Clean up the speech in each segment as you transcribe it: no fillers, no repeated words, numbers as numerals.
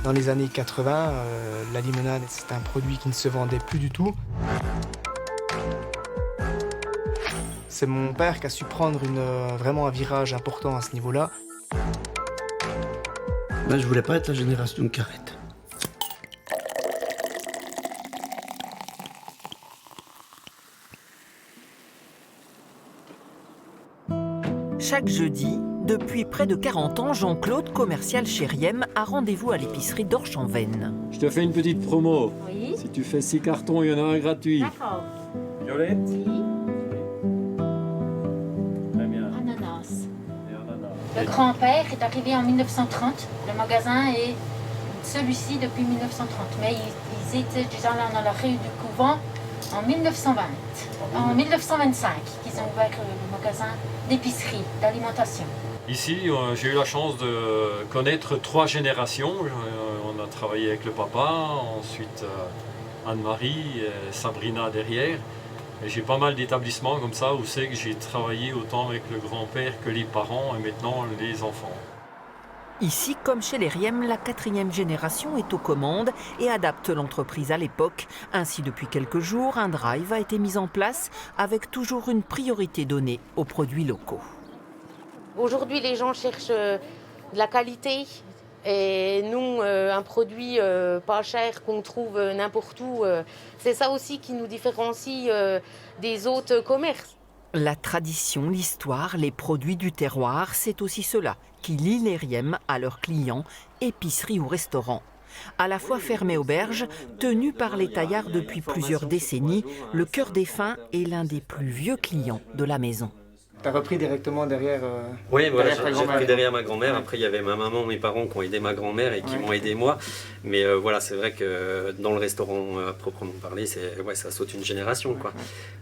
Dans les années 80, la limonade, c'est un produit qui ne se vendait plus du tout. C'est mon père qui a su prendre vraiment un virage important à ce niveau-là. Ben, je voulais pas être la génération qui arrête. Chaque jeudi, depuis près de 40 ans, Jean-Claude, commercial chez Riem, a rendez-vous à l'épicerie d'Orche-en-Vennes. Je te fais une petite promo. Oui. Si tu fais 6 cartons, il y en a un gratuit. D'accord. Violette? Oui. Très bien. Ananas. Et ananas. Le grand-père est arrivé en 1930. Le magasin est celui-ci depuis 1930. Mais ils étaient déjà là dans la rue du Couvent en 1920. En 1925, qu'ils ont ouvert le magasin d'épicerie, d'alimentation. Ici, j'ai eu la chance de connaître 3 générations. On a travaillé avec le papa, ensuite Anne-Marie, et Sabrina derrière. Et j'ai pas mal d'établissements comme ça où c'est que j'ai travaillé autant avec le grand-père que les parents et maintenant les enfants. Ici, comme chez les Riem, la 4e génération est aux commandes et adapte l'entreprise à l'époque. Ainsi, depuis quelques jours, un drive a été mis en place avec toujours une priorité donnée aux produits locaux. Aujourd'hui, les gens cherchent de la qualité et nous, un produit pas cher qu'on trouve n'importe où, c'est ça aussi qui nous différencie des autres commerces. La tradition, l'histoire, les produits du terroir, c'est aussi cela qui lie les Riem à leurs clients, épiceries ou restaurants. À la fois fermé auberge, tenu par les taillards depuis plusieurs décennies, le Cœur des Fins est l'un des plus vieux clients de la maison. T'as repris directement derrière Oui, voilà, derrière ta j'ai grand-mère. pris derrière ma grand-mère. Après, il y avait ma maman, mes parents qui ont aidé ma grand-mère et qui m'ont aidé moi. Mais voilà, c'est vrai que dans le restaurant à proprement parler, ça saute une génération, quoi.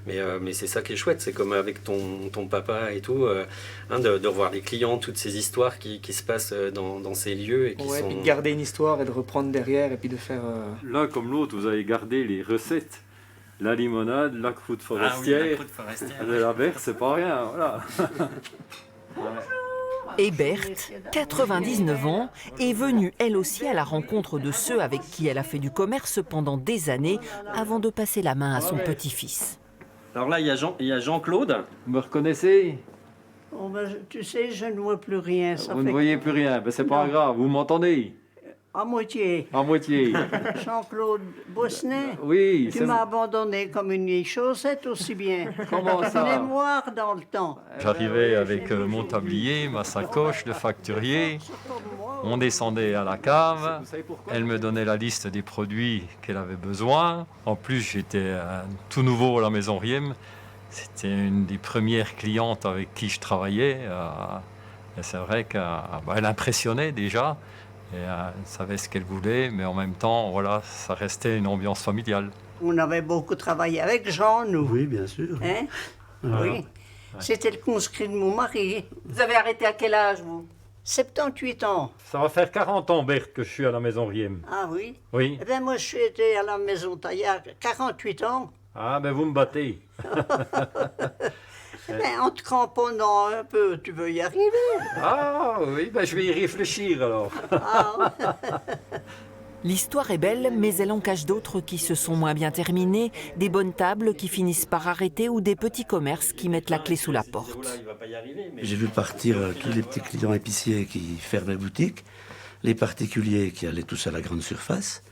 Mais c'est ça qui est chouette, c'est comme avec ton papa et tout, de revoir les clients, toutes ces histoires qui se passent dans ces lieux. Et qui sont... puis de garder une histoire et de reprendre derrière et puis de faire... L'un comme l'autre, vous avez gardé les recettes. La limonade, la croûte forestière, la verre, c'est pas rien, voilà. Et Berthe, 99 ans, est venue elle aussi à la rencontre de ceux avec qui elle a fait du commerce pendant des années avant de passer la main à son petit-fils. Alors là, il y a Jean-Claude. Vous me reconnaissez? Oh ben, tu sais, je ne vois plus rien. Ça Vous fait ne voyez plus rien, ben, c'est pas grave, vous m'entendez? à moitié. À moitié. Jean-Claude Bossenet, Oui, tu m'as abandonné comme une vieille chaussette aussi bien. Comment ça? Mémoire dans le temps. J'arrivais avec mon tablier, ma sacoche de facturier. On descendait à la cave. Elle me donnait la liste des produits qu'elle avait besoin. En plus, j'étais tout nouveau à la maison Riem. C'était une des premières clientes avec qui je travaillais. Et c'est vrai qu'elle impressionnait déjà. Et elle savait ce qu'elle voulait, mais en même temps, voilà, ça restait une ambiance familiale. On avait beaucoup travaillé avec Jean, nous. Oui, bien sûr. Hein? Voilà. Oui. C'était le conscrit de mon mari. Vous avez arrêté à quel âge, vous? 78 ans. Ça va faire 40 ans, Berthe, que je suis à la maison Riem. Ah oui? Oui. Eh bien, moi, je suis été à la maison Taillard 48 ans. Ah, ben vous me battez. Eh bien, en te cramponnant un peu, tu veux y arriver. Ah oui, ben je vais y réfléchir alors. Ah. L'histoire est belle, mais elle en cache d'autres qui se sont moins bien terminées, des bonnes tables qui finissent par arrêter ou des petits commerces qui mettent la clé sous la porte. J'ai vu partir tous les petits clients épiciers qui fermaient boutique, les particuliers qui allaient tous à la grande surface.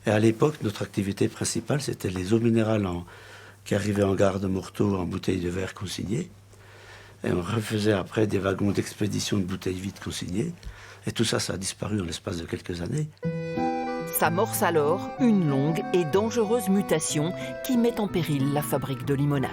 Et à l'époque, notre activité principale, c'était les eaux minérales qui arrivaient en gare de Morteau en bouteilles de verre consignées. Et on refaisait après des wagons d'expédition de bouteilles vides consignées. Et tout ça, ça a disparu en l'espace de quelques années. S'amorce alors une longue et dangereuse mutation qui met en péril la fabrique de limonade.